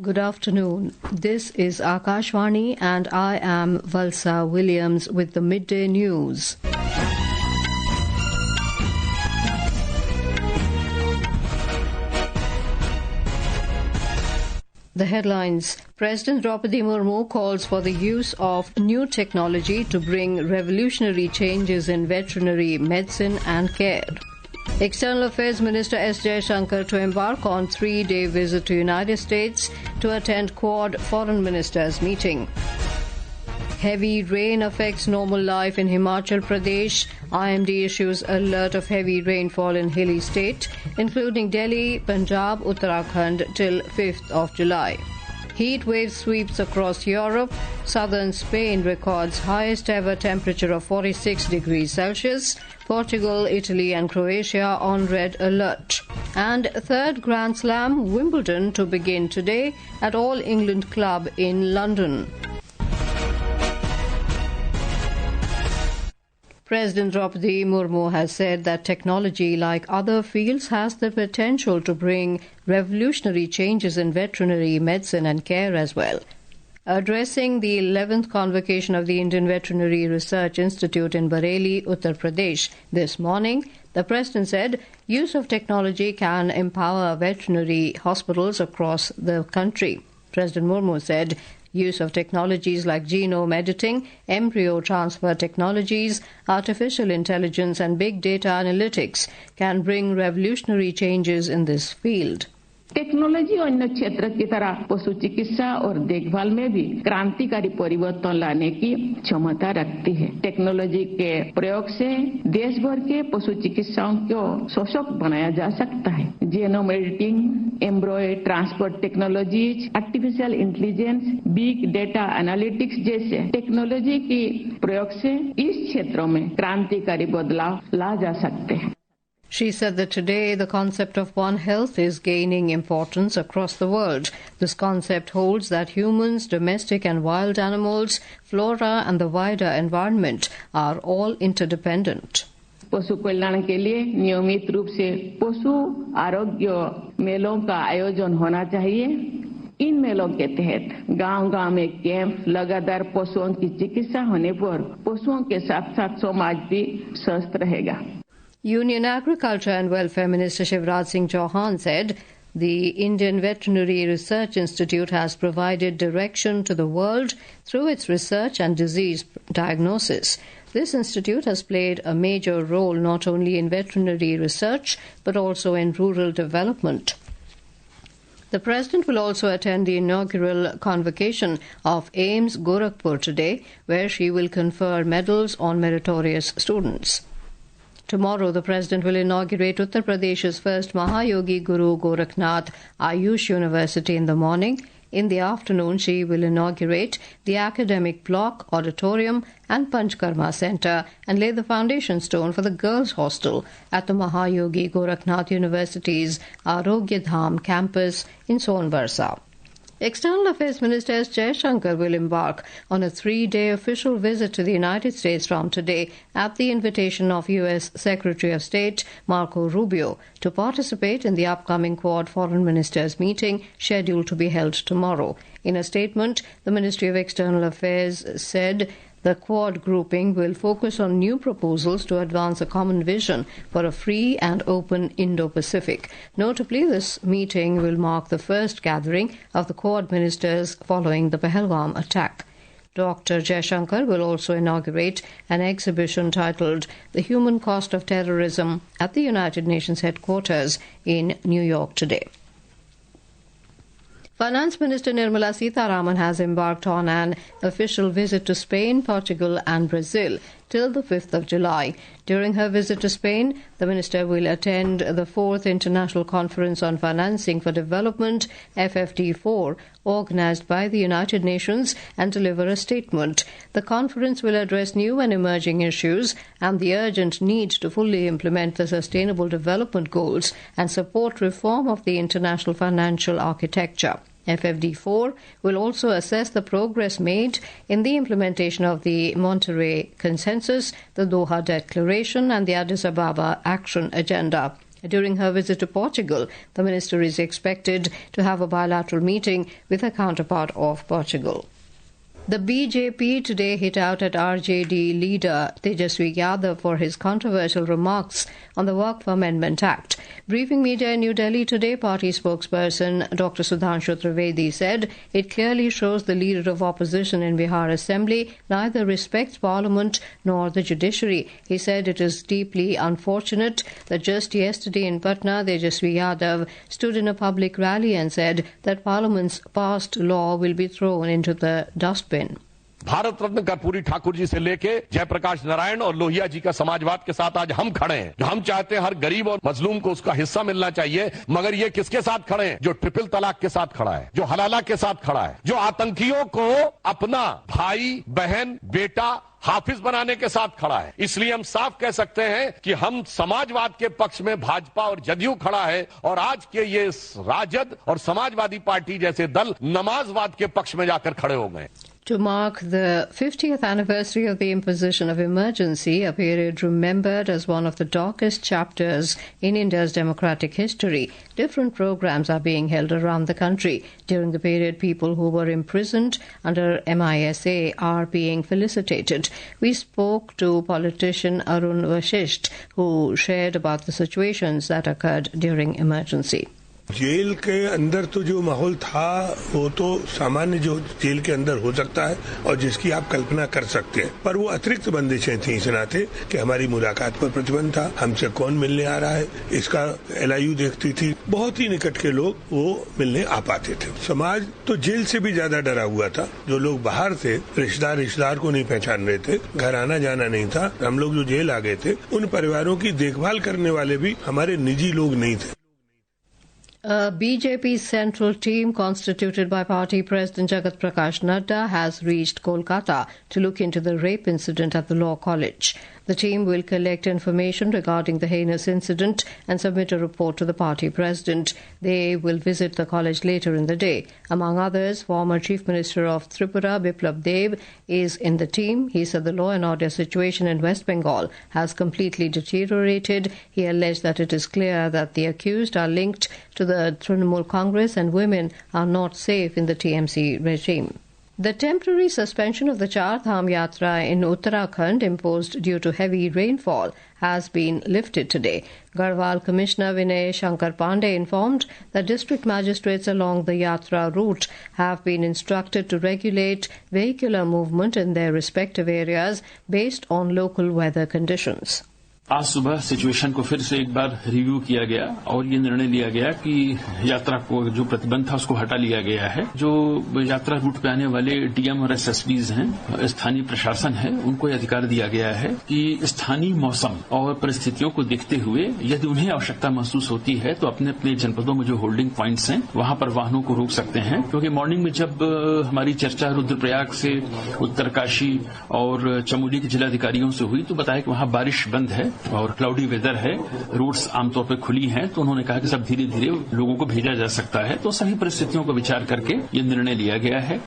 Good afternoon. This is Akashvani and I am Valsa Williams with the Midday News. The headlines. President Droupadi Murmu calls for the use of new technology to bring revolutionary changes in veterinary medicine and care. External Affairs Minister S Jaishankar to embark on 3-day visit to United States to attend Quad Foreign Ministers meeting. Heavy rain affects normal life in Himachal Pradesh. IMD issues alert of heavy rainfall in hilly state, including Delhi, Punjab, Uttarakhand till 5th of July. Heatwave sweeps across Europe. Southern Spain records highest ever temperature of 46 degrees Celsius. Portugal, Italy and Croatia on red alert. And third Grand Slam Wimbledon to begin today at All England Club in London. President Droupadi Murmu has said that technology, like other fields, has the potential to bring revolutionary changes in veterinary medicine and care as well. Addressing the 11th convocation of the Indian Veterinary Research Institute in Bareilly, Uttar Pradesh this morning, the President said use of technology can empower veterinary hospitals across the country. President Murmu said use of technologies like genome editing, embryo transfer technologies, artificial intelligence and big data analytics can bring revolutionary changes in this field. Technology अन्य क्षेत्र की तरह पशु चिकित्सा और देखभाल में भी क्रांतिकारी परिवर्तन लाने की क्षमता रखती है। टेक्नोलॉजी के प्रयोग से देश भर के पशु चिकित्साओं को सशक्त बनाया जा सकता है। Genome editing, एम्ब्रॉय transfer technologies, artificial intelligence, big data analytics जैसे टेक्नोलॉजी की प्रयोग से इस क्षेत्रों में क्रांतिकारी बदलाव ला जा सकते हैं। She said that today the concept of One Health is gaining importance across the world. This concept holds that humans, domestic and wild animals, flora and the wider environment are all interdependent. पशु कल्याण के लिए नियमित रूप से पशु आरोग्य मेलों का आयोजन होना चाहिए। इन मेलों के तहत गांव-गांव में कैंप लगातार पशुओं की चिकित्सा होने पर पशुओं के साथ-साथ समाज भी स्वस्थ रहेगा। Union Agriculture and Welfare Minister Shivraj Singh Chauhan said the Indian Veterinary Research Institute has provided direction to the world through its research and disease diagnosis. This institute has played a major role not only in veterinary research but also in rural development. The President will also attend the inaugural convocation of AIIMS Gorakhpur today, where she will confer medals on meritorious students. Tomorrow, the President will inaugurate Uttar Pradesh's first Mahayogi Guru Gorakhnath Ayush University in the morning. In the afternoon, she will inaugurate the academic block, auditorium and Panchkarma Centre and lay the foundation stone for the girls' hostel at the Mahayogi Gorakhnath University's Arogya Dham campus in Sonbarsa. External Affairs Minister S Jaishankar will embark on a 3-day official visit to the United States from today at the invitation of U.S. Secretary of State Marco Rubio to participate in the upcoming Quad Foreign Ministers meeting scheduled to be held tomorrow. In a statement, the Ministry of External Affairs said the Quad grouping will focus on new proposals to advance a common vision for a free and open Indo-Pacific. Notably, this meeting will mark the first gathering of the Quad ministers following the Pahalgam attack. Dr. Jaishankar will also inaugurate an exhibition titled The Human Cost of Terrorism at the United Nations headquarters in New York today. Finance Minister Nirmala Sitharaman has embarked on an official visit to Spain, Portugal and Brazil till the 5th of July. During her visit to Spain, the minister will attend the 4th International Conference on Financing for Development, FFD4, organized by the United Nations, and deliver a statement. The conference will address new and emerging issues and the urgent need to fully implement the Sustainable Development Goals and support reform of the international financial architecture. FFD4 will also assess the progress made in the implementation of the Monterrey Consensus, the Doha Declaration and the Addis Ababa Action Agenda. During her visit to Portugal, the minister is expected to have a bilateral meeting with her counterpart of Portugal. The BJP today hit out at RJD leader Tejaswi Yadav for his controversial remarks on the Waqf Amendment Act. Briefing media in New Delhi today, party spokesperson Dr. Sudhanshu Trivedi said it clearly shows the leader of opposition in Bihar Assembly neither respects Parliament nor the judiciary. He said it is deeply unfortunate that just yesterday in Patna, Tejaswi Yadav stood in a public rally and said that Parliament's passed law will be thrown into the dustbin. Bharat Ratna Karpoori Thakur ji से लेके जयप्रकाश नारायण और लोहिया जी का समाजवाद के साथ आज हम खड़े हैं। हम चाहते हैं हर गरीब और मजलूम को उसका हिस्सा मिलना चाहिए, मगर ये किसके साथ खड़े हैं? जो ट्रिपल तलाक के साथ खड़ा है, जो हलाला के साथ खड़ा है, जो आतंकियों को अपना भाई, बहन, बेटा, हाफिज बनाने के साथ खड़ा है। इसलिए हम साफ कह सकते हैं कि हम समाजवाद के पक्ष में भाजपा और जदयू खड़ा है, और आज के ये राजद और समाजवादी पार्टी जैसे दल नमाजवाद के पक्ष में जाकर खड़े हो गए। To mark the 50th anniversary of the imposition of emergency, a period remembered as one of the darkest chapters in India's democratic history, different programs are being held around the country. During the period, people who were imprisoned under MISA are being felicitated. We spoke to politician Arun Vashisht, who shared about the situations that occurred during emergency. Jail के अंदर तो जो माहौल था वो तो सामान्य जो जेल के अंदर हो सकता है और जिसकी आप कल्पना कर सकते हैं, पर वो अतिरिक्त बंदिशें थी इस नाते कि हमारी मुलाकात पर प्रतिबंध था, हमसे कौन मिलने आ रहा है इसका LIU देखती थी, बहुत ही निकट के लोग वो मिलने आ पाते थे। समाज तो जेल से भी ज्यादा डरा हुआ था। जो लोग बाहर थे, रिश्तेदार को नहीं पहचान रहे थे, घर आना जाना नहीं था। हम लोग जो जेल आ गए थे, उन परिवारों की देखभाल करने वाले भी हमारे निजी लोग नहीं थे। A BJP central team constituted by party president Jagat Prakash Nadda has reached Kolkata to look into the rape incident at the Law College. The team will collect information regarding the heinous incident and submit a report to the party president. They will visit the college later in the day. Among others, former Chief Minister of Tripura, Biplab Deb, is in the team. He said the law and order situation in West Bengal has completely deteriorated. He alleged that it is clear that the accused are linked to the Trinamool Congress and women are not safe in the TMC regime. The temporary suspension of the Char Dham Yatra in Uttarakhand imposed due to heavy rainfall has been lifted today. Garhwal Commissioner Vinay Shankar Pandey informed that district magistrates along the Yatra route have been instructed to regulate vehicular movement in their respective areas based on local weather conditions. आज सुबह situation को फिर से एक बार review किया गया और ये निर्णय लिया गया कि यात्रा को जो प्रतिबंध था उसको हटा लिया गया है। जो यात्रा रूट पे आने वाले डीएम और एसएसपीज हैं, स्थानीय प्रशासन है, उनको अधिकार दिया गया है कि स्थानीय मौसम और परिस्थितियों को देखते हुए यदि उन्हें आवश्यकता महसूस होती है तो अपने अपने जनपदों में जो होल्डिंग पॉइंट्स हैं वहां पर वाहनों को रोक सकते हैं। क्योंकि मॉर्निंग में जब हमारी चर्चा रुद्रप्रयाग से उत्तरकाशी और चमोली के जिलाधिकारियों से हुई तो बताया कि वहां बारिश बंद है और क्लाउडी वेदर है, रोड्स आमतौर पर खुली हैं, तो उन्होंने कहा कि सब धीरे धीरे लोगों को भेजा जा सकता है। तो सभी परिस्थितियों को विचार करके ये निर्णय लिया गया है।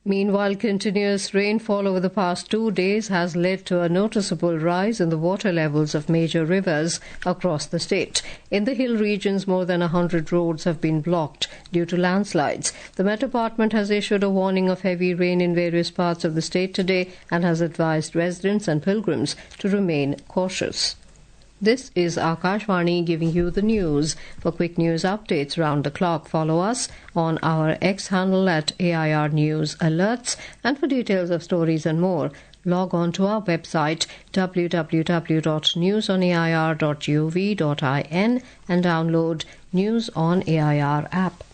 Meanwhile, continuous rainfall over the past 2 days has led to a noticeable rise in the water levels of major rivers across the state. In the hill regions, more than 100 roads have been blocked due to landslides. The Met Department has issued a warning of heavy rain in various parts of the state today and has advised residents and pilgrims to remain cautious. This is Akashvani giving you the news. For quick news updates round the clock, follow us on our X handle at AIR News Alerts. And for details of stories and more, log on to our website www.newsonair.gov.in and download News on AIR app.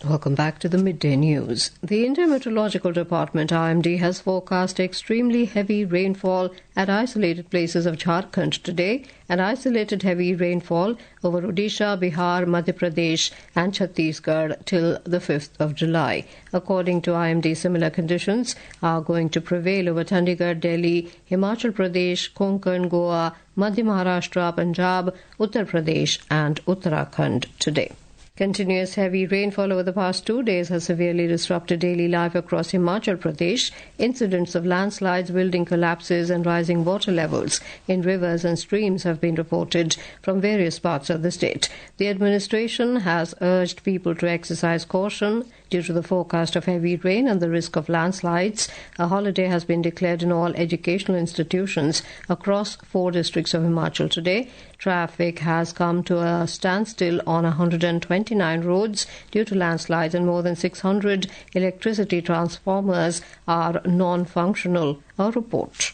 Welcome back to the Midday News. The Indian Meteorological Department, IMD, has forecast extremely heavy rainfall at isolated places of Jharkhand today and isolated heavy rainfall over Odisha, Bihar, Madhya Pradesh and Chhattisgarh till the 5th of July. According to IMD, similar conditions are going to prevail over Chandigarh, Delhi, Himachal Pradesh, Konkan, Goa, Madhya Maharashtra, Punjab, Uttar Pradesh and Uttarakhand today. Continuous heavy rainfall over the past 2 days has severely disrupted daily life across Himachal Pradesh. Incidents of landslides, building collapses and rising water levels in rivers and streams have been reported from various parts of the state. The administration has urged people to exercise caution due to the forecast of heavy rain and the risk of landslides. A holiday has been declared in all educational institutions across 4 districts of Himachal today. Traffic has come to a standstill on 129 roads due to landslides, and more than 600 electricity transformers are non-functional. A report.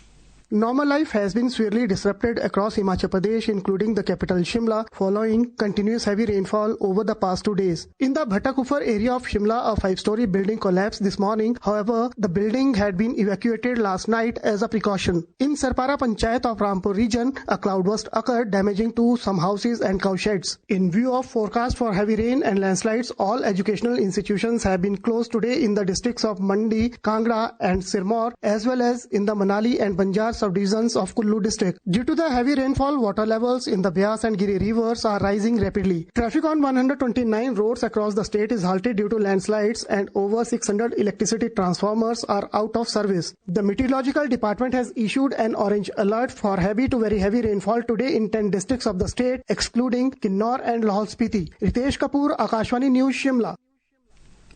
Normal life has been severely disrupted across Himachal Pradesh, including the capital Shimla, following continuous heavy rainfall over the past 2 days. In the Bhattakufar area of Shimla, a 5-story building collapsed this morning. However, the building had been evacuated last night as a precaution. In Sarpara Panchayat of Rampur region, a cloudburst occurred, damaging to some houses and cow sheds. In view of forecast for heavy rain and landslides, all educational institutions have been closed today in the districts of Mandi, Kangra and Sirmaur, as well as in the Manali and Banjar subdivisions of Kullu district. Due to the heavy rainfall, water levels in the Beas and Giri rivers are rising rapidly. Traffic on 129 roads across the state is halted due to landslides, and over 600 electricity transformers are out of service. The meteorological department has issued an orange alert for heavy to very heavy rainfall today in 10 districts of the state, excluding Kinnaur and Lahaul Spiti. Ritesh Kapoor, Akashvani News, Shimla.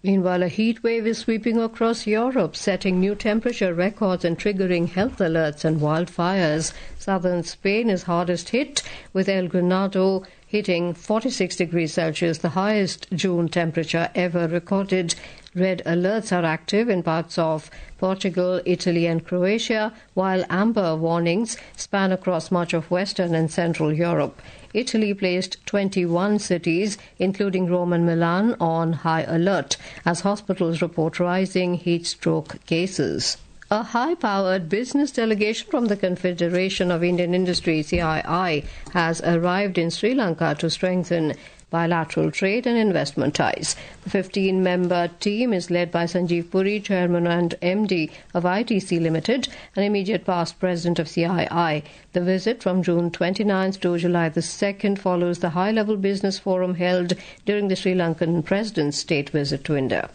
Meanwhile, a heat wave is sweeping across Europe, setting new temperature records and triggering health alerts and wildfires. Southern Spain is hardest hit, with El Granado hitting 46 degrees Celsius, the highest June temperature ever recorded. Red alerts are active in parts of Portugal, Italy and Croatia, while amber warnings span across much of Western and Central Europe. Italy placed 21 cities, including Rome and Milan, on high alert as hospitals report rising heat stroke cases. A high-powered business delegation from the Confederation of Indian Industry, CII, has arrived in Sri Lanka to strengthen bilateral trade and investment ties. The 15-member team is led by Sanjeev Puri, Chairman and MD of ITC Limited, and immediate past President of CII. The visit from June 29th to July the 2nd follows the high-level business forum held during the Sri Lankan President's state visit to India.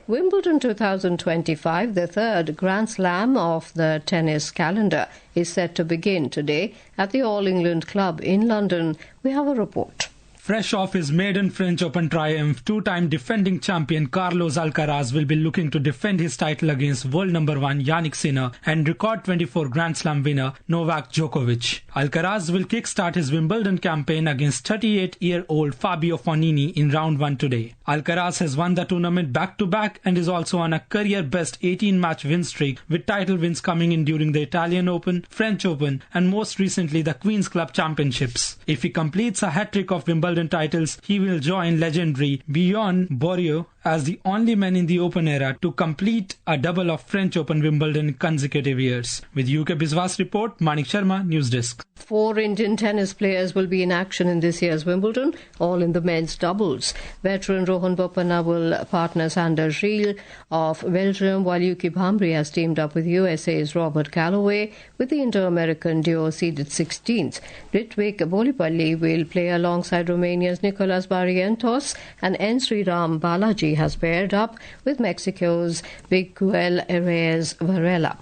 Wimbledon 2025, the third Grand Slam of the tennis calendar, is set to begin today at the All England Club in London. We have a report. Fresh off his maiden French Open triumph, two-time defending champion Carlos Alcaraz will be looking to defend his title against world number 1 Jannik Sinner and record 24 Grand Slam winner Novak Djokovic. Alcaraz will kickstart his Wimbledon campaign against 38-year-old Fabio Fognini in round 1 today. Alcaraz has won the tournament back-to-back and is also on a career-best 18-match win streak, with title wins coming in during the Italian Open, French Open and most recently the Queen's Club Championships. If he completes a hat-trick of Wimbledon titles, he will join legendary Bjorn Borg as the only man in the Open era to complete a double of French Open Wimbledon in consecutive years. With UK Biswas report, Manik Sharma, News Desk. 4 Indian tennis players will be in action in this year's Wimbledon, all in the men's doubles. Veteran Rohan Bopanna will partner Sander Gilles of Belgium, while Yuki Bhamri has teamed up with USA's Robert Calloway, with the Inter-American duo seeded 16th. Ritvik Bolipalli will play alongside Romania's Nicolas Barrientos, and N. Sriram Balaji has paired up with Mexico's Miguel Reyes Varela.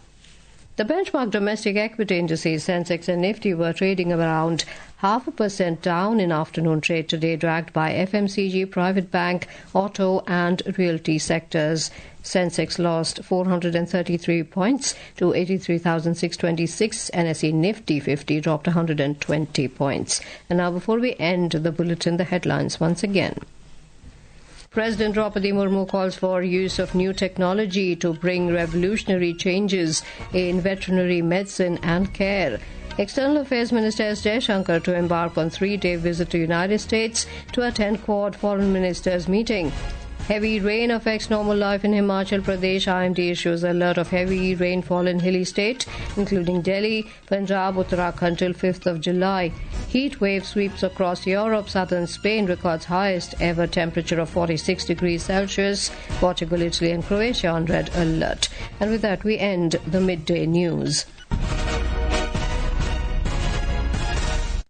The benchmark domestic equity indices Sensex and Nifty were trading around 0.5% down in afternoon trade today, dragged by FMCG, private bank, auto and realty sectors. Sensex lost 433 points to 83,626. NSE Nifty 50 dropped 120 points. And now, before we end the bulletin, the headlines once again. President Droupadi Murmu calls for use of new technology to bring revolutionary changes in veterinary medicine and care. External Affairs Minister S Jaishankar to embark on 3-day visit to United States to attend Quad Foreign Ministers meeting. Heavy rain affects normal life in Himachal Pradesh. IMD issues alert of heavy rainfall in hilly state, including Delhi, Punjab, Uttarakhand till 5th of July. Heat wave sweeps across Europe. Southern Spain records highest ever temperature of 46 degrees Celsius. Portugal, Italy and Croatia on red alert. And with that, we end the midday news.